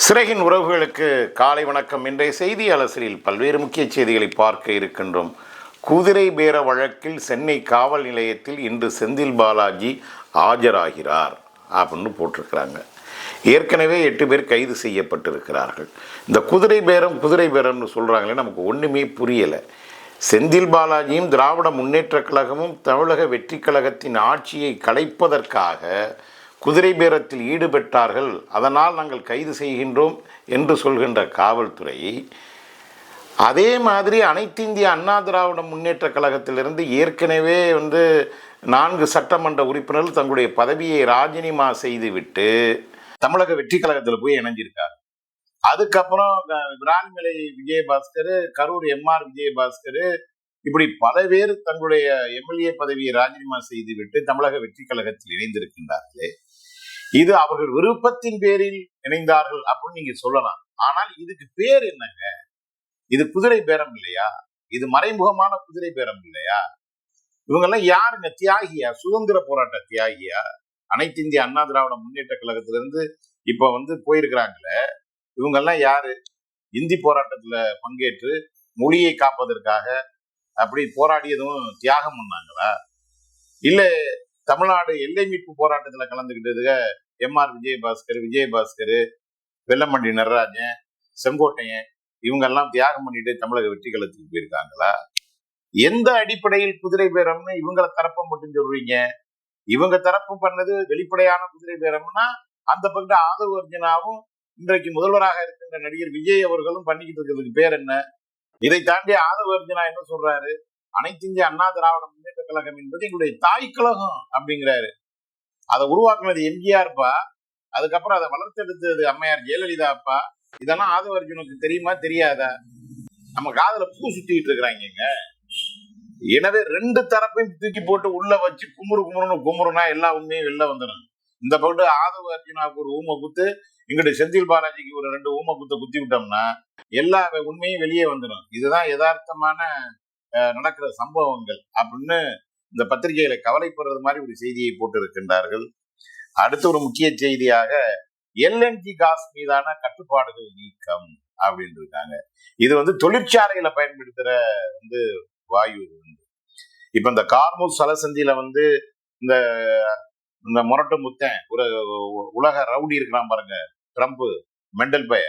சிறகின் உறவுகளுக்கு காலை வணக்கம். இன்றைய செய்தி அலசலில் பல்வேறு முக்கிய செய்திகளை பார்க்க இருக்கின்றோம். குதிரை பேர வழக்கில் சென்னை காவல் நிலையத்தில் இன்று செந்தில் பாலாஜி ஆஜராகிறார் அப்படின்னு போட்டிருக்கிறாங்க. ஏற்கனவே 8 பேர் கைது செய்யப்பட்டிருக்கிறார்கள். இந்த குதிரை பேரம்னு சொல்கிறாங்களே, நமக்கு ஒன்றுமே புரியலை. செந்தில் பாலாஜியும் திராவிட முன்னேற்ற கழகமும் தமிழக வெற்றி கழகத்தின் ஆட்சியை கலைப்பதற்காக குதிரை பேரத்தில் ஈடுபட்டார்கள், அதனால் நாங்கள் கைது செய்கின்றோம் என்று சொல்கின்ற காவல்துறை, அதே மாதிரி அனைத்து இந்திய அண்ணா திராவிட முன்னேற்ற கழகத்திலிருந்து ஏற்கனவே 4 சட்டமன்ற உறுப்பினர்கள் தங்களுடைய பதவியை ராஜினாமா செய்துவிட்டு தமிழக வெற்றி கழகத்தில் போய் இணைஞ்சிருக்காங்க. அதுக்கப்புறம் விரான்மலை விஜயபாஸ்கர், கரூர் MR விஜயபாஸ்கர், இப்படி பல பேர் தங்களுடைய MLA பதவியை ராஜினாமா செய்துவிட்டு தமிழக வெற்றி கழகத்தில் இணைந்திருக்கின்றார்களே, இது அவர்கள் விருப்பத்தின் பேரில் இணைந்தார்கள் அப்படின்னு நீங்க சொல்லலாம். ஆனால் இதுக்கு பேர் என்னங்க? இது குதிரை பேரம் இல்லையா? இது மறைமுகமான குதிரை பேரம் இல்லையா? இவங்கெல்லாம் யாருங்க? தியாகியா? சுதந்திர போராட்ட தியாகியா? அனைத்து இந்திய அண்ணா திராவிட முன்னேற்ற கழகத்திலிருந்து இப்ப போயிருக்கிறாங்களே, இவங்கெல்லாம் யாரு? இந்தி போராட்டத்துல பங்கேற்று மொழியை காப்பதற்காக அப்படி போராடியதும் தியாகம் பண்ணாங்களா? இல்ல தமிழ்நாடு எல்லை மீட்பு போராட்டத்துல கலந்துகிட்டதுக MR விஜயபாஸ்கர், வெல்லமண்டி நடராஜன், செங்கோட்டையன், இவங்கெல்லாம் தியாகம் பண்ணிட்டு தமிழக வெற்றி கழகத்துக்கு போயிருக்காங்களா? எந்த அடிப்படையில் குதிரை பேரம்னு இவங்களை தரப்ப மட்டும் சொல்றீங்க? இவங்க தரப்பு பண்ணது வெளிப்படையான குதிரை பேரம்னா, அந்த பக்கம் ஆதவ அர்ஜுனாவும் இன்றைக்கு முதல்வராக இருக்கின்ற நடிகர் விஜய் அவர்களும் பண்ணிக்கிட்டு இருக்கிறதுக்கு பேர் என்ன? இதை தாண்டி ஆதவ அர்ஜுனா என்ன சொல்றாரு? அனைத்து இந்திய அண்ணா திராவிட முன்னேற்ற கழகம் என்பது எங்களுடைய தாய் கழகம் அப்படிங்கிறாரு. அதை உருவாக்குனது MGRப்பா, அதுக்கப்புறம் அதை வளர்த்தெடுத்தது அம்மையார் ஜெயலலிதாப்பா. இதெல்லாம் ஆதவ அர்ஜுனுக்கு தெரியுமா தெரியாதா? நம்ம காதுல பூ சுத்திட்டு இருக்கிறாங்க. எனவே 2 தரப்பையும் தூக்கி போட்டு உள்ள வச்சு குமுறுனா எல்லா உண்மையும் வெளில வந்துடும். இந்த பக்கம் ஆதவ அர்ஜுனாவுக்கு ஒரு ஊமை குத்து, இங்கிட்ட செந்தில் பாலாஜிக்கு ஒரு 2 ஊமை குத்த குத்தி விட்டோம்னா எல்லா உண்மையும் வெளியே வந்துடும். இதுதான் யதார்த்தமான நடக்கிற சம்பவங்கள் அப்படின்னு இந்த பத்திரிகையில கவலைப்படுறது மாதிரி ஒரு செய்தியை போட்டு இருக்கின்றார்கள். அடுத்த ஒரு முக்கிய செய்தியாக LNG காஸ் மீதான கட்டுப்பாடுகள் நீக்கம் அப்படின்னு இருக்காங்க. இது தொழிற்சாலைகளை பயன்படுத்துற வாயு. இப்ப இந்த கார்மூஸ் சலசந்தியில இந்த இந்த முரட்டு முத்தன் ஒரு உலக ரவுடி இருக்கிறான் பாருங்க, ட்ரம்ப் மெண்டல் பைய,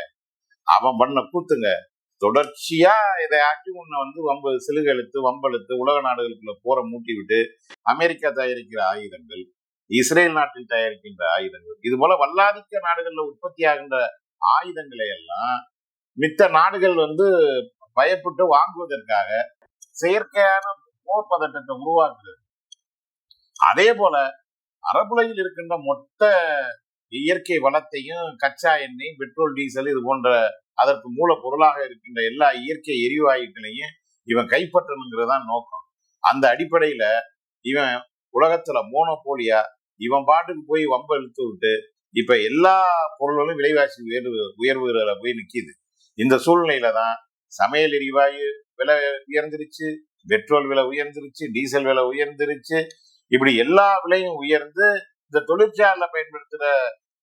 அவன் பண்ண கூத்துங்க. தொடர்ச்சியா இதையாச்சும் வம்பு சிலுகெழுத்து வம்பெழுத்து உலக நாடுகளுக்குள்ள போற மூட்டி விட்டு அமெரிக்கா தயாரிக்கிற ஆயுதங்கள், இஸ்ரேல் நாட்டில் தயாரிக்கின்ற ஆயுதங்கள், இது போல வல்லாதிக்க நாடுகள்ல உற்பத்தி ஆகின்ற ஆயுதங்களை எல்லாம் மித்த நாடுகள் பயப்பட்டு வாங்குவதற்காக செயற்கையான போர் பதட்டத்தை உருவாக்குது. அதே போல அரபுலகில் இருக்கின்ற மொத்த இயற்கை வளத்தையும், கச்சா எண்ணெய், பெட்ரோல், டீசல், இது போன்ற அதற்கு மூல பொருளாக இருக்கின்ற எல்லா இயற்கை எரிவாயுக்களையும் இவன் கைப்பற்றணுங்கிறதான் நோக்கம். அந்த அடிப்படையில இவன் உலகத்துல மோனோபோலியா இவன் பாட்டுக்கு போய் வம்ப இழுத்து விட்டு இப்ப எல்லா பொருள்களும் விலைவாசி உயர்வுகளை போய் நிக்குது. இந்த சூழ்நிலையில தான் சமையல் எரிவாயு விலை உயர்ந்துருச்சு, பெட்ரோல் விலை உயர்ந்துருச்சு, டீசல் விலை உயர்ந்துருச்சு. இப்படி எல்லா விலையும் உயர்ந்து இந்த தொழிற்சாலையில பயன்படுத்துற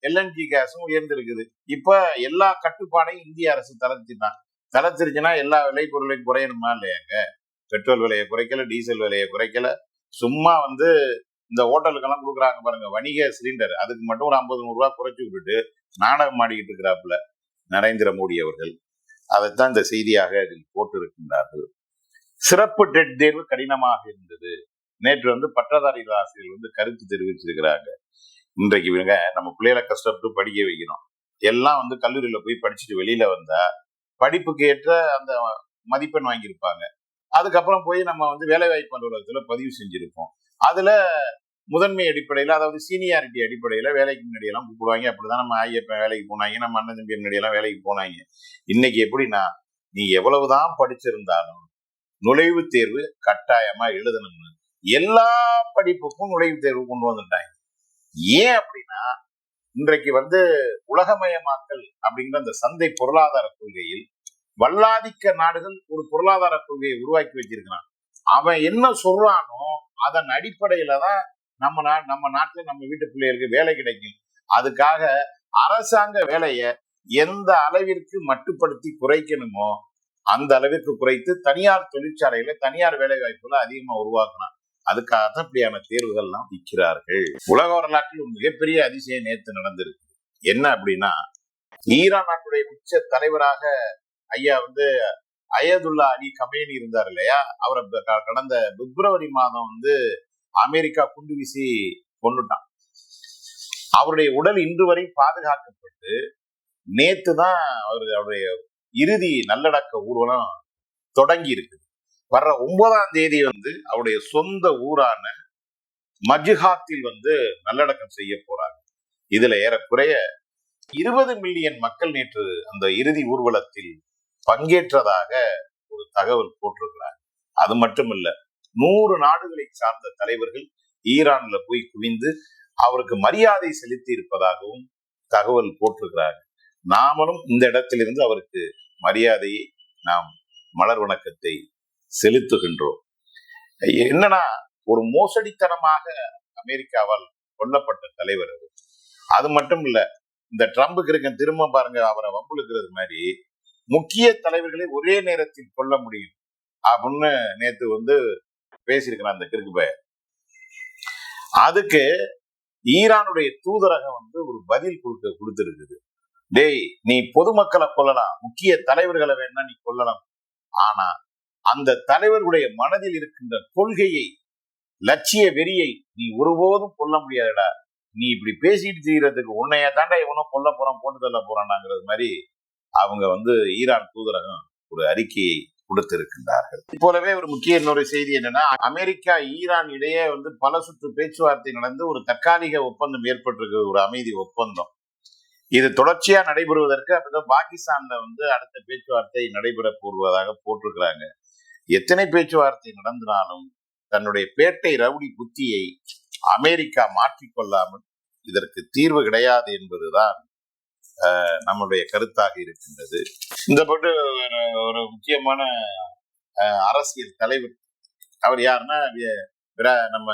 LNG கேஸும் உயர்ந்திருக்குது. இப்ப எல்லா கட்டுப்பாடையும் இந்திய அரசு தளர்த்திருச்சுன்னா எல்லா விலை பொருளையும் குறையணுமா இல்லையாங்க? பெட்ரோல் விலையை குறைக்கல, டீசல் விலையை குறைக்கல. சும்மா இந்த ஹோட்டலுக்கெல்லாம் கொடுக்குறாங்க பாருங்க வணிக சிலிண்டர், அதுக்கு மட்டும் ஒரு 50-100 ரூபாய் குறைச்சி விட்டுட்டு நாடகம் ஆடிக்கிட்டு இருக்கிறாப்புல நரேந்திர மோடி அவர்கள். அதைத்தான் இந்த செய்தியாக இதில் போட்டு இருக்கின்றார்கள். சிறப்பு டெட் தேர்வு கடினமாக இருந்தது. நேற்று பட்டதாரி ஆசிரியர்கள் கருத்து தெரிவிச்சிருக்கிறாங்க. இன்றைக்கு நம்ம பிள்ளைகளை கஷ்டப்பட்டு படிக்க வைக்கணும். எல்லாம் கல்லூரியில போய் படிச்சுட்டு வெளியில வந்தா படிப்புக்கு ஏற்ற அந்த மதிப்பெண் வாங்கியிருப்பாங்க. அதுக்கப்புறம் போய் நம்ம வேலை வாய்ப்பு அலுவலகத்துல பதிவு செஞ்சிருப்போம். அதுல முதன்மை அடிப்படையில, அதாவது சீனியாரிட்டி அடிப்படையில வேலைக்கு முன்னாடி எல்லாம் கூப்பிடுவாங்க. அப்படிதான் நம்ம ஐயப்பன் வேலைக்கு போனாங்க, நம்ம அண்ணன் தம்பி முன்னாடி எல்லாம் வேலைக்கு போனாங்க. இன்னைக்கு எப்படின்னா, நீ எவ்வளவுதான் படிச்சிருந்தாலும் நுழைவுத் தேர்வு கட்டாயமா எழுதணும்னு எல்லா படிப்புக்கும் நுழைவுத் தேர்வு கொண்டு வந்துட்டாங்க. ஏன் அப்படின்னா, இன்றைக்கு உலகமயமாக்கல் அப்படிங்கிற அந்த சந்தை பொருளாதார கொள்கையில் வல்லாதிக்க நாடுகள் ஒரு பொருளாதார கொள்கையை உருவாக்கி வச்சிருக்கிறான். அவன் என்ன சொல்றானோ அதன் அடிப்படையில தான் நம்ம நாட்டுல நம்ம வீட்டு பிள்ளைகளுக்கு வேலை கிடைக்கும். அதுக்காக அரசாங்க வேலையை எந்த அளவிற்கு மட்டுப்படுத்தி குறைக்கணுமோ அந்த அளவிற்கு குறைத்து தனியார் தொழிற்சாலைகளை தனியார் வேலை வாய்ப்புகளை அதிகமா உருவாக்கணும். அதுக்காக அப்படியான தேர்வுகள்லாம் விற்கிறார்கள். உலக வரலாற்றில் ஒரு மிகப்பெரிய அதிசயம் நேற்று நடந்திருக்கு. என்ன அப்படின்னா, ஈரான் நாட்டுடைய உச்ச தலைவராக ஐயா அயதுல்லா அலி கமேனி இருந்தார் இல்லையா, அவரை கடந்த பிப்ரவரி மாதம் அமெரிக்கா குண்டு வீசி கொண்டுட்டான். அவருடைய உடல் இன்று வரை பாதுகாக்கப்பட்டு நேத்து தான் அவருடைய இறுதி நல்லடக்க ஊர்வலம் தொடங்கி இருக்குது. வர்ற 9ஆம் தேதி அவருடைய சொந்த ஊரான மஜ்ஹாத்தில் நல்லடக்கம் செய்ய போறாங்க. இதுல ஏறக்குறைய 20 மில்லியன் மக்கள் நேற்று அந்த இறுதி ஊர்வலத்தில் பங்கேற்றதாக ஒரு தகவல் போட்டிருக்கிறாங்க. அது மட்டுமல்ல, 100 நாடுகளை சார்ந்த தலைவர்கள் ஈரான்ல போய் குவிந்து அவருக்கு மரியாதை செலுத்தி இருப்பதாகவும் தகவல் போட்டிருக்கிறாங்க. நாமளும் இந்த இடத்திலிருந்து அவருக்கு மரியாதையை, நாம் மலர் வணக்கத்தை செலுத்துகின்றோம். என்னன்னா, ஒரு மோசடித்தனமாக அமெரிக்காவால் கொல்லப்பட்ட தலைவர் அது. அது மட்டும் இல்ல, இந்த ட்ரம்புக்கு இருக்க திரும்ப பாருங்க, அவரை வம்புழுக்கிறது மாதிரி முக்கிய தலைவர்களை ஒரே நேரத்தில் கொல்ல முடியும் அப்படின்னு நேத்து பேசியிருக்கிறான் அந்த கிறுக்கு பையன். அதுக்கு ஈரானுடைய தூதரகம் ஒரு பதில் கொடுத்திருக்குது. டேய், நீ பொதுமக்களை கொல்லலாம், முக்கிய தலைவர்களை வேணா நீ கொல்லலாம், ஆனா அந்த தலைவர்களுடைய மனதில் இருக்கின்ற கொள்கையை, லட்சிய வெறியை நீ ஒருபோதும் கொல்ல முடியாதுடா. நீ இப்படி பேசிட்டு தீரத்துக்கு உன்னைய தாண்டா இவனும் கொல்ல போறான், போட்டு தள்ள போறான்ங்கிறது மாதிரி அவங்க ஈரான் தூதரகம் ஒரு அறிக்கையை கொடுத்திருக்கின்றார்கள். போலவே ஒரு முக்கிய இன்னொரு செய்தி என்னன்னா, அமெரிக்கா ஈரான் இடையே பல சுற்று பேச்சுவார்த்தை நடந்து ஒரு தற்காலிக ஒப்பந்தம் ஏற்பட்டிருக்கு, ஒரு அமைதி ஒப்பந்தம். இது தொடர்ச்சியா நடைபெறுவதற்கு அப்படிதான் பாகிஸ்தான்ல அடுத்த பேச்சுவார்த்தை நடைபெற போவதாக போட்டிருக்கிறாங்க. எத்தனை பேச்சுவார்த்தை நடந்தாலும் தன்னுடைய பேட்டை ரவுடி புத்தியை அமெரிக்கா மாற்றிக்கொள்ளாமல் இதற்கு தீர்வு கிடையாது என்பதுதான் நம்முடைய கருத்தாக இருக்கின்றது. இந்த போட்டு ஒரு முக்கியமான அரசியல் தலைவர் அவர் யாருன்னா, நம்ம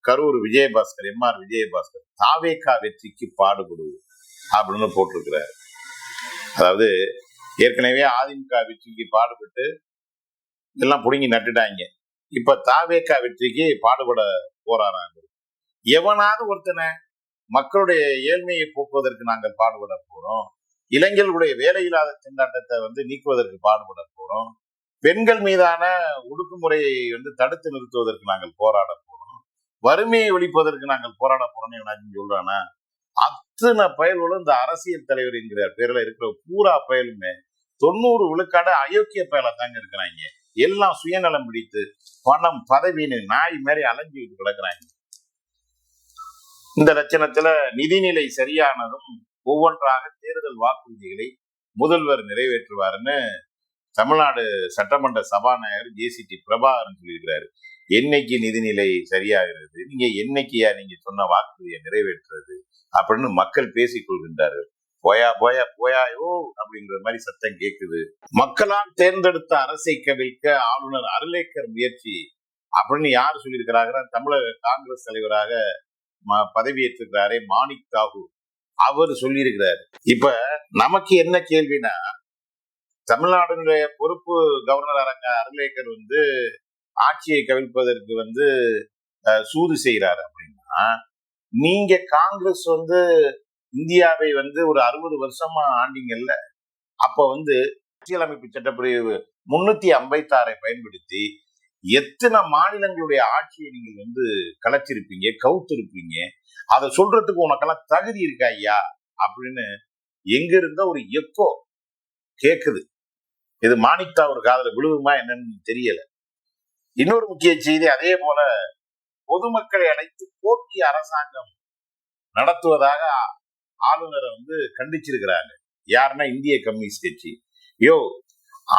கரூர் விஜயபாஸ்கர், எம்ஆர் விஜயபாஸ்கர், தாவேகா வெற்றிக்கு பாடுபடுவது அப்படின்னு போட்டிருக்கிறார். அதாவது ஏற்கனவே அதிமுக வெற்றிக்கு பாடுபட்டு எல்லாம் புடுங்கி நட்டுட்டாங்க, இப்ப தாவேகா வெற்றிக்கு பாடுபட போறாராங்க. எவனாவது ஒருத்தனை மக்களுடைய ஏழ்மையை போக்குவதற்கு நாங்கள் பாடுபட போறோம், இளைஞர்களுடைய வேலையில்லாத திண்டாட்டத்தை நீக்குவதற்கு பாடுபட போறோம், பெண்கள் மீதான ஒடுக்குமுறையை தடுத்து நிறுத்துவதற்கு நாங்கள் போராட போறோம், வறுமையை ஒழிப்பதற்கு நாங்கள் போராட போறோம்னு சொல்றானா? அத்தனை பயல்களும் இந்த அரசியல் தலைவர் என்கிற பேர்ல இருக்கிற பூரா பயலுமே 90 விழுக்காடு அயோக்கிய பயல தாங்க இருக்கிறாங்க. எல்லாம் சுயநலம் பிடித்து பணம் பதவின்னு நாய் மாதிரி அலைஞ்சிட்டு கிடக்குறாங்க. இந்த லட்சணத்துல நிதிநிலை சரியானதும் ஒவ்வொன்றாக தேர்தல் வாக்குறுதிகளை முதல்வர் நிறைவேற்றுவாருன்னு தமிழ்நாடு சட்டமன்ற சபாநாயகர் ஜேசிடி பிரபாகரன் சொல்லியிருக்கிறாரு. என்னைக்கு நிதிநிலை சரியாகிறது, நீங்க என்னைக்கியா நீங்க சொன்ன வாக்குறுதியை நிறைவேற்றுறது அப்படின்னு மக்கள் பேசிக் கொள்கின்றார்கள். போயா போயா போயாயோ அப்படிங்கிற மாதிரி சத்தம் கேட்குது. மக்களால் தேர்ந்தெடுத்த அரசை கவிழ்க்க ஆளுநர் அருளேக்கர் முயற்சி அப்படின்னு யார் சொல்லியிருக்கிறாங்க? தமிழக காங்கிரஸ் தலைவராக பதவியேற்றிருக்கிறாரே மாணிக் தாகூர், அவர் சொல்லியிருக்கிறார். இப்ப நமக்கு என்ன கேள்வினா, தமிழ்நாடுடைய பொறுப்பு கவர்னர் அருளேக்கர் ஆட்சியை கவிழ்ப்பதற்கு சூது செய்யறாரு அப்படின்னா, நீங்க காங்கிரஸ் இந்தியாவை ஒரு 60 வருஷமா ஆண்டிங்கல்ல, அப்ப அரசியலமைப்பு சட்டப்பிரிவு 356 பயன்படுத்தி எத்தனை மாநிலங்களுடைய ஆட்சியை நீங்க கலைச்சிருப்பீங்க, கவுத்திருப்பீங்க. அதை சொல்றதுக்கு உனக்கெல்லாம் தகுதி இருக்கா ஐயா அப்படின்னு எங்க இருந்த ஒரு எக்கோ கேக்குது. இது மாணிக்தா ஒரு காதல விழுவுமா என்னன்னு தெரியல. இன்னொரு முக்கிய செய்தி, அதே போல பொதுமக்களை அழைத்து போட்டி அரசாங்கம் நடத்துவதாக ஆளுநரை கண்டிச்சிருக்கிறாங்க. யாருன்னா இந்திய கம்யூனிஸ்ட் கட்சி.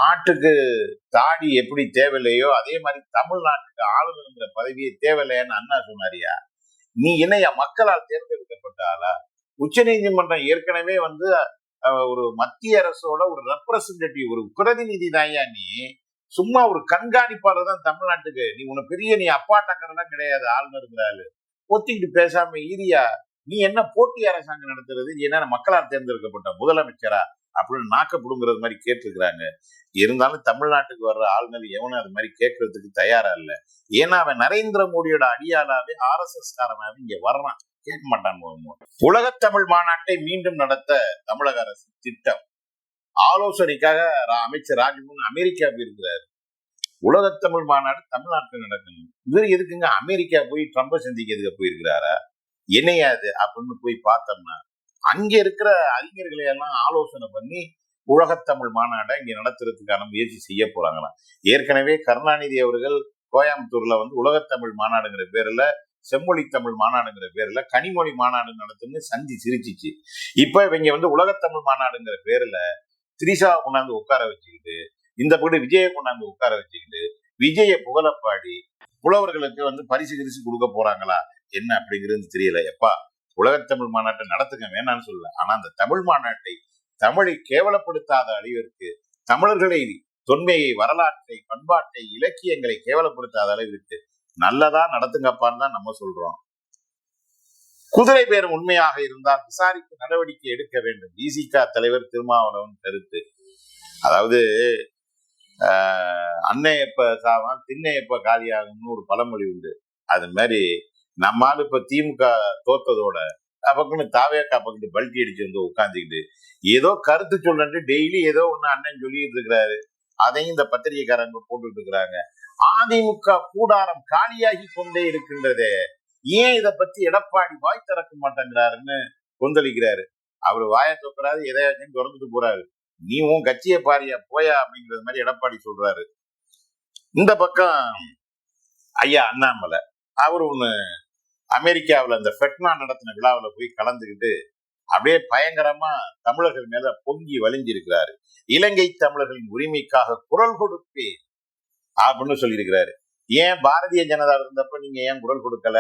ஆட்டுக்கு தாடி எப்படி தேவையில்லையோ அதே மாதிரி தமிழ்நாட்டுக்கு ஆளுநருங்கிற பதவியே தேவையில்லையான்னு அண்ணா சொன்னாரியா? நீ என்னையா மக்களால் தேர்ந்தெடுக்கப்பட்ட ஆளா? உச்ச நீதிமன்றம் ஏற்கனவே ஒரு மத்திய அரசோட ஒரு ரெப்ரசன்டேட்டிவ், ஒரு பிரதிநிதி தாயா. நீ சும்மா ஒரு கண்காணிப்பாளர் தான் தமிழ்நாட்டுக்கு. நீ உன்னை பெரிய நீ அப்பாட்டக்கரெல்லாம் கிடையாது. ஆளுநருங்கிறாரு ஒத்திக்கிட்டு பேசாம ஈரியா. நீ என்ன போட்டி அரசாங்கம் நடத்துறது, நீ என்ன மக்களால் தேர்ந்தெடுக்கப்பட்ட முதலமைச்சரா அப்படின்னு நாக்க புடுங்கிறது மாதிரி கேட்டிருக்கிறாங்க. இருந்தாலும் தமிழ்நாட்டுக்கு வர்ற ஆளுநர் எவனும் அது மாதிரி கேட்கறதுக்கு தயாரா இல்ல. ஏன்னா அவன் நரேந்திர மோடியோட அடியாளாவே RSS காரனாவே இங்க வர்றான், கேட்க மாட்டான். உலகத் தமிழ் மாநாட்டை மீண்டும் நடத்த தமிழக அரசு திட்டம். ஆலோசனைக்காக அமைச்சர் ராஜ்மோகன் அமெரிக்கா போயிருக்கிறார். உலகத் தமிழ் மாநாடு தமிழ்நாட்டில் நடக்கணும். இவர் எதுக்குங்க அமெரிக்கா போய் ட்ரம்ப சந்திக்கிறதுக்கு போயிருக்கிறாரா, என்னையாது அப்படின்னு போய் பார்த்தோம்னா அங்க இருக்கிற அறிஞர்களை எல்லாம் ஆலோசனை பண்ணி உலகத்தமிழ் மாநாட்டை இங்க நடத்துறதுக்கான முயற்சி செய்ய போறாங்களாம். ஏற்கனவே கருணாநிதி அவர்கள் கோயம்புத்தூர்ல உலகத்தமிழ் மாநாடுங்கிற பேர்ல, செம்மொழி தமிழ் மாநாடுங்கிற பேர்ல கனிமொழி மாநாடு நடத்துன்னு சந்தி சிரிச்சிச்சு. இப்ப இவங்க உலகத்தமிழ் மாநாடுங்கிற பேர்ல திரிஷா கொண்டாந்து உட்கார வச்சுக்கிட்டு, இந்த பகுதி விஜயை கொண்டாந்து உட்கார வச்சுக்கிட்டு விஜய புகழப்பாடி புலவர்களுக்கு பரிசு கிரிசு கொடுக்க போறாங்களா என்ன அப்படிங்கிறது தெரியல. எப்பா, உலகத்தமிழ் மாநாட்டை நடத்துங்க, வேணான்னு சொல்லல. ஆனா அந்த தமிழ் மாநாட்டை தமிழை கேவலப்படுத்தாத அளவிற்கு, தமிழர்களை தொன்மையை, வரலாற்றை, பண்பாட்டை, இலக்கியங்களை கேவலப்படுத்தாத அளவிற்கு நல்லதா நடத்துங்கப்பான்னு தான் நம்ம சொல்றோம். குதிரை பேரம் உண்மையாக இருந்தால் விசாரித்து நடவடிக்கை எடுக்க வேண்டும். விசிக தலைவர் திருமாவளவன் கருத்து. அதாவது அன்னை எப்ப சாவான் திண்ணை எப்ப காலியாகும்னு ஒரு பழமொழி உண்டு. அது மாதிரி நம்மால் இப்ப திமுக தோத்ததோட பக்கம்னு தாவேக்கா பக்கத்து பல்ட்டி அடிச்சு உட்காந்துக்கிட்டு ஏதோ கருத்து சொல்லிட்டு டெய்லி ஏதோ ஒண்ணு அண்ணன் சொல்லிட்டு இருக்கிறாரு. அதையும் இந்த பத்திரிகைக்காரங்க போட்டுட்டு இருக்கிறாங்க. அதிமுக கூடாரம் காலியாகி கொண்டே இருக்கின்றதே, ஏன் இதை பத்தி எடப்பாடி வாய் திறக்க மாட்டேங்கிறாருன்னு கொந்தளிக்கிறாரு. அவரு வாயை தொக்குறாரு, எதையாச்சும் திறந்துட்டு போறாரு. நீ உன் கட்சியை பாரியா போயா அப்படிங்கிறது மாதிரி எடப்பாடி சொல்றாரு. இந்த பக்கம் ஐயா அண்ணாமலை அவரு ஒண்ணு அமெரிக்காவில் அந்த ஃபெட்னா நடத்தின விழாவில் போய் கலந்துக்கிட்டு அப்படியே பயங்கரமா தமிழர்கள் மேல பொங்கி வலிஞ்சிருக்கிறாரு. இலங்கை தமிழர்களின் உரிமைக்காக குரல் கொடுப்பேன் அப்படின்னு சொல்லியிருக்கிறாரு. ஏன் பாரதிய ஜனதா இருந்தப்ப நீங்க ஏன் குரல் கொடுக்கல?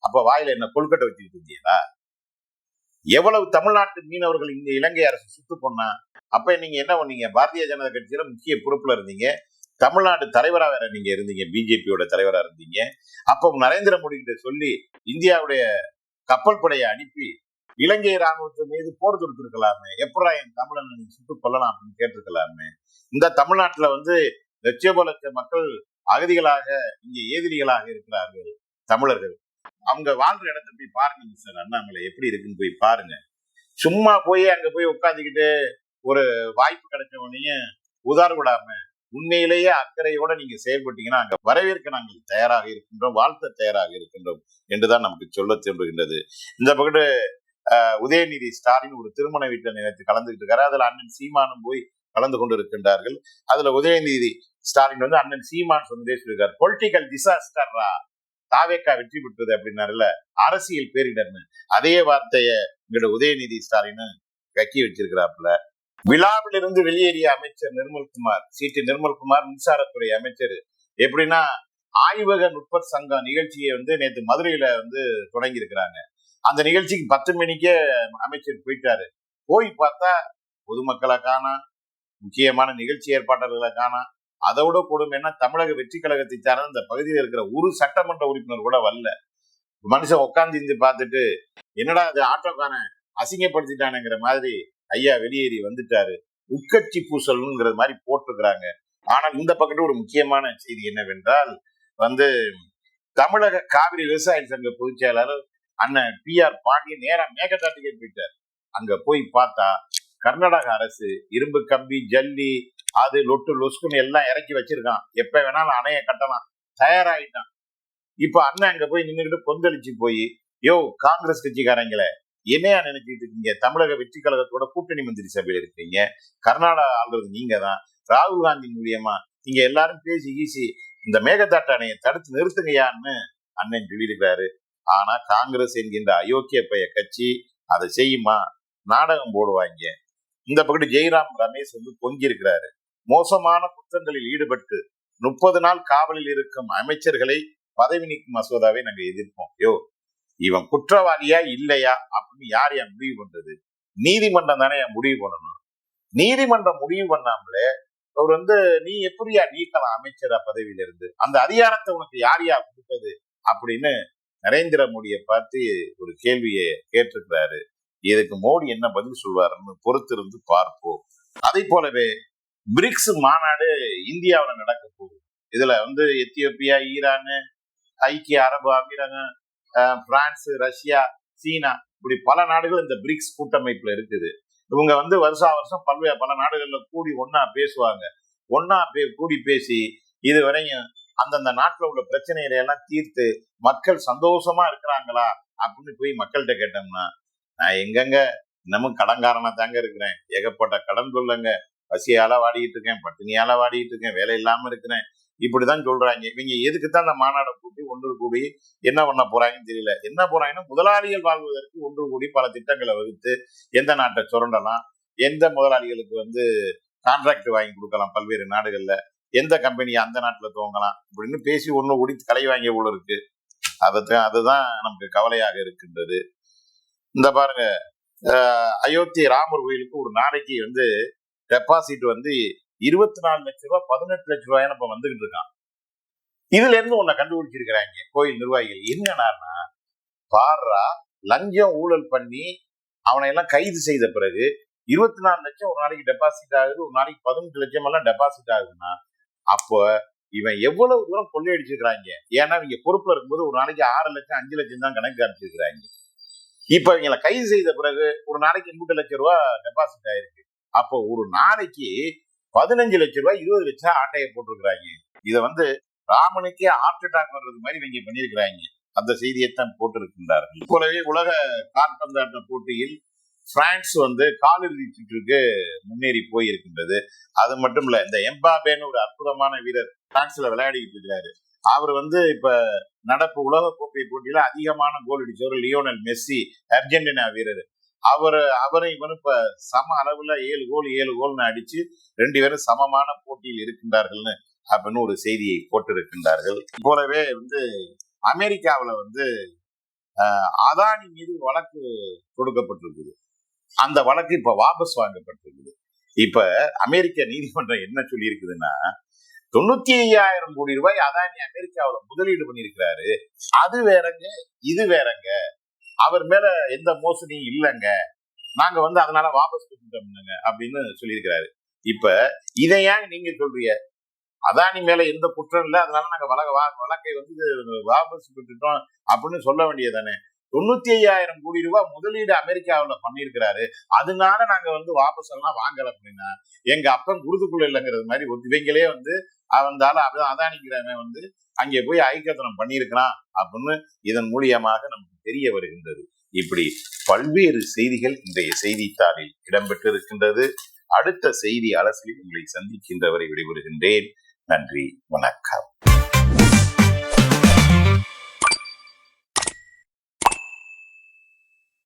அப்ப வாயில என்ன கொள்கட்டை வச்சுக்கிட்டு இருந்தீங்களா? எவ்வளவு தமிழ்நாட்டு மீனவர்கள் இந்த இலங்கை அரசு சுட்டு பண்ணா? அப்ப நீங்க என்ன பண்ணீங்க? பாரதிய ஜனதா கட்சியில முக்கிய பொறுப்புல இருந்தீங்க, தமிழ்நாடு தலைவரா வேற நீங்க இருந்தீங்க, பிஜேபியோட தலைவரா இருந்தீங்க. அப்ப நரேந்திர மோடி கிட்ட சொல்லி இந்தியாவுடைய கப்பல் படையை அனுப்பி இலங்கை ராணுவத்தின் மீது போர் தொடுத்திருக்கலாமே, எப்படா என் தமிழனை சுட்டு கொள்ளலாம் அப்படின்னு கேட்டிருக்கலாமே. இந்த தமிழ்நாட்டுல லட்சோப லட்ச மக்கள் அகதிகளாக இங்க ஏதிரிகளாக இருக்கிறார்கள் தமிழர்கள். அவங்க வாழ்ற இடத்த போய் பாருங்க மிஸ்டர் அண்ணாமலை, எப்படி இருக்குன்னு போய் பாருங்க. சும்மா போய் அங்க போய் உட்காந்துக்கிட்டு ஒரு வாய்ப்பு கிடைச்சவனையே உதார விடாம உண்மையிலேயே அக்கறையோட நீங்க செயல்பட்டீங்கன்னா அங்க வரவேற்க நாங்கள் தயாராக இருக்கின்றோம், வாழ்த்த தயாராக இருக்கின்றோம் என்றுதான் நமக்கு சொல்ல தோன்றுகின்றது. இந்த பக்கத்து உதயநிதி ஸ்டாலின் ஒரு திருமண வீட்டில் நேற்று கலந்துகிட்டு இருக்காரு. அதுல அண்ணன் சீமானும் போய் கலந்து கொண்டு இருக்கின்றார்கள். அதுல உதயநிதி ஸ்டாலின் அண்ணன் சீமான் சொன்னதே சொல்லியிருக்காரு, பொலிட்டிக்கல் டிசாஸ்டர்ரா தாவேக்கா வெற்றி பெற்றது அப்படின்னாருல, அரசியல் பேரிடர்னு. அதே வார்த்தைய இங்க உதயநிதி ஸ்டாலின் கக்கி வச்சிருக்கிறாப்புல. விழாவிலிருந்து வெளியேறிய அமைச்சர் நிர்மல்குமார், நிர்மல்குமார் மின்சாரத்துறை அமைச்சர். எப்படின்னா ஆய்வக நுட்ப சங்கம் நிகழ்ச்சியை நேற்று மதுரையில தொடங்கி இருக்கிறாங்க. அந்த நிகழ்ச்சிக்கு 10 மணிக்கே அமைச்சர் போயிட்டாரு. போய் பார்த்தா பொதுமக்களை காணா, முக்கியமான நிகழ்ச்சி ஏற்பாட்டாளர்களை காணா. அதை விட கொடுமைன்னா தமிழக வெற்றி கழகத்தை சார்ந்த இந்த பகுதியில் இருக்கிற ஒரு சட்டமன்ற உறுப்பினர் கூட வரல. மனுஷன் உட்கார்ந்து பார்த்துட்டு என்னடா அது ஆட்டோக்காரன் அசிங்கப்படுத்திட்டானுங்கிற மாதிரி ஐயா வெளியேறி வந்துட்டாரு, உட்கட்சி பூசல்ங்கிற மாதிரி போட்டிருக்கிறாங்க. ஆனால் இந்த பக்கத்துல ஒரு முக்கியமான செய்தி என்னவென்றால் தமிழக காவிரி விவசாய சங்க பொதுச் செயலாளர் அண்ணன் PR பாண்டியன் நேரா மேகதாட்டுக்கே போயிட்டார். அங்க போய் பார்த்தா கர்நாடக அரசு இரும்பு கம்பி, ஜல்லி, அது லொட்டு லொஸ்குன்னு எல்லாம் இறக்கி வச்சிருக்கான். எப்ப வேணாலும் அணைய கட்டலாம், தயாராகிட்டான். இப்ப அண்ணன் அங்க போய் நின்றுகிட்டு கொந்தளிச்சு போய், யோ காங்கிரஸ் கட்சிக்காரங்கள என்னையா நினைச்சிட்டு இருக்கீங்க? தமிழக வெற்றி கழகத்தோட கூட்டணி மந்திரி சபையில இருக்கீங்க, கர்நாடகா ஆள்றது நீங்க தான். ராகுல் காந்தி மூலியமா நீங்க எல்லாரும் பேசி கீசி இந்த மேகதாட்டு அணையை தடுத்து நிறுத்துங்கயான்னு அண்ணன் சொல்லியிருக்காரு. ஆனா காங்கிரஸ் என்கின்ற அயோக்கிய பைய கட்சி அதை செய்யுமா? நாடகம் போடுவாங்க. இந்த பக்கத்து ஜெய்ராம் ரமேஷ் பொங்கி இருக்கிறாரு. மோசமான குற்றங்களில் ஈடுபட்டு 30 நாள் காவலில் இருக்கும் அமைச்சர்களை பதவி நீக்கும் மசோதாவை நாங்க எதிர்ப்போம். யோ, இவன் குற்றவாளியா இல்லையா அப்படின்னு யார் முடிவு பண்றது? நீதிமன்றம் தானே முடிவு பண்ணணும். நீதிமன்றம் முடிவு பண்ணாமலே அவர் நீ எப்படியா நீக்கலாம் அமைச்சரா பதவியில இருந்து? அந்த அதிகாரத்தை உனக்கு யாரையா கொடுத்தது அப்படின்னு நரேந்திர மோடியை பார்த்து ஒரு கேள்வியை கேட்டிருக்கிறாரு. இதுக்கு மோடி என்ன பதில் சொல்வாருன்னு பொறுத்திருந்து பார்ப்போம். அதே போலவே பிரிக்ஸ் மாநாடு இந்தியாவில் நடக்க போகுது. இதுல எத்தியோப்பியா, ஈரான், ஐக்கிய அரபு அமீரகம், பிரான்ஸ், ரஷ்யா, சீனா, இப்படி பல நாடுகள் இந்த பிரிக்ஸ் கூட்டமைப்புல இருக்குது. இவங்க வருஷா வருஷம் பல நாடுகள்ல கூடி ஒன்னா பேசுவாங்க. கூடி பேசி இதுவரையும் அந்தந்த நாட்டுல உள்ள பிரச்சனைகளை எல்லாம் தீர்த்து மக்கள் சந்தோஷமா இருக்கிறாங்களா அப்படின்னு போய் மக்கள்கிட்ட கேட்டோம்னா, நான் எங்கெங்க இன்னமும் கடன்காரனா தாங்க இருக்கிறேன், ஏகப்பட்ட கடன் சொல்லுங்க, பசியால வாடிக்கிட்டு இருக்கேன், பட்டினியால வாடிக்கிட்டு இருக்கேன், வேலை இல்லாம இருக்கிறேன், இப்படிதான் சொல்றாங்க. இவங்க எதுக்குத்தான் அந்த மாநாடை கூட்டி ஒன்று கூடி என்ன பண்ண போறாங்கன்னு தெரியல. என்ன போறாங்கன்னா, முதலாளிகள் வாழ்வதற்கு ஒன்று கூடி பல திட்டங்களை வகுத்து எந்த நாட்டை சுரண்டலாம், எந்த முதலாளிகளுக்கு கான்ட்ராக்ட் வாங்கி கொடுக்கலாம், பல்வேறு நாடுகள்ல எந்த கம்பெனியை அந்த நாட்டுல துவங்கலாம் அப்படின்னு பேசி ஒண்ணு கூடி கலை வாங்கிய போல இருக்கு. அதுதான் நமக்கு கவலையாக இருக்கின்றது. இந்த பாருங்க, அயோத்தி ராமர் கோயிலுக்கு ஒரு நாளைக்கு டெபாசிட் 24 லட்சம் ரூபாய், 18 லட்சம் ரூபாய் இப்ப வந்துகிட்டு இருக்கான். இதுல இருந்து ஒன்ன கண்டுபிடிச்சிருக்கிறாங்க கோயில் நிர்வாகிகள். என்னன்னா, பாரா லஞ்சம் ஊழல் பண்ணி அவனை எல்லாம் கைது செய்த பிறகு 24 லட்சம் ஒரு நாளைக்கு டெபாசிட் ஆகுது, ஒரு நாளைக்கு 18 லட்சம் எல்லாம் டெபாசிட் ஆகுதுன்னா, அப்போ இவன் எவ்வளவு தூரம் கொள்ளையடிச்சிருக்கிறாங்க. ஏன்னா இவங்க பொறுப்புல இருக்கும்போது ஒரு நாளைக்கு 6 லட்சம் 5 லட்சம் தான் கணக்கு காமிச்சிருக்கிறாங்க. இப்ப இவங்களை கைது செய்த பிறகு ஒரு நாளைக்கு 8 லட்சம் ரூபாய் டெபாசிட் ஆயிருக்கு. அப்போ ஒரு நாளைக்கு 15 லட்சம் ரூபாய் 20 லட்சம் ஆட்டையை போட்டிருக்கிறாங்க. இதை ராமனுக்கே ஹார்ட் அட்டாக் வர்றது மாதிரி இவங்க பண்ணியிருக்கிறாங்க. அந்த செய்தியைத்தான் போட்டிருக்கின்றார்கள். போலவே உலக கால்பந்தாட்ட போட்டியில் பிரான்ஸ் காலிறுதி சுற்றுக்கு முன்னேறி போயிருக்கின்றது. அது மட்டும் இல்ல, இந்த எம்பாபேன்னு ஒரு அற்புதமான வீரர் பிரான்ஸ்ல விளையாடிக்கிட்டு இருக்கிறாரு. அவர் இப்ப நடப்பு உலக கோப்பை போட்டியில அதிகமான கோல் அடிச்சவர் லியோனல் மெஸ்ஸி, அர்ஜென்டினா வீரர். அவரை இப்ப சம அளவுல 7 கோல்னு அடிச்சு 2 பேரும் சமமான போட்டியில் இருக்கின்றார்கள்னு அப்படின்னு ஒரு செய்தியை போட்டிருக்கின்றார்கள். போலவே அமெரிக்காவில அதானி மீது வழக்கு தொடுக்கப்பட்டிருக்குது. அந்த வழக்கு இப்ப வாபஸ் வாங்கப்பட்டிருக்குது. இப்ப அமெரிக்க நீதிமன்றம் என்ன சொல்லி இருக்குதுன்னா, 95,000 கோடி ரூபாய் அதானி அமெரிக்காவில முதலீடு பண்ணியிருக்கிறாரு, அது வேறங்க இது வேறங்க, அவர் மேல எந்த மோசடியும் இல்லைங்க, நாங்க அதனால வாபஸ் கொடுத்துட்டோம்ங்க அப்படின்னு சொல்லியிருக்கிறாரு. இப்ப இதையா நீங்க சொல்றீங்க, அதானி மேல எந்த குற்றம் இல்லை, அதனால நாங்க வழக்கை வாபஸ் பெற்றுட்டோம் அப்படின்னு சொல்ல வேண்டியதானே. 95,000 கோடி ரூபாய் முதலீடு அமெரிக்காவில பண்ணியிருக்கிறாரு, அதனால நாங்க வாபஸ் எல்லாம் வாங்கல அப்படின்னா எங்க அப்பன் குருதுக்குள்ள இல்லைங்கிறது மாதிரி இவங்களே அதானிங்கிறவன் அங்கே போய் ஐக்கியத்தனம் பண்ணியிருக்கிறான் அப்படின்னு இதன் மூலியமாக நமக்கு தெரிய வருகின்றது. இப்படி பல்வேறு செய்திகள் இன்றைய செய்தித்தாளில் இடம்பெற்றிருக்கின்றது. அடுத்த செய்தி அலசலில் உங்களை சந்திக்கின்றவரை விடைபெறுகின்றேன். நன்றி, வணக்கம்.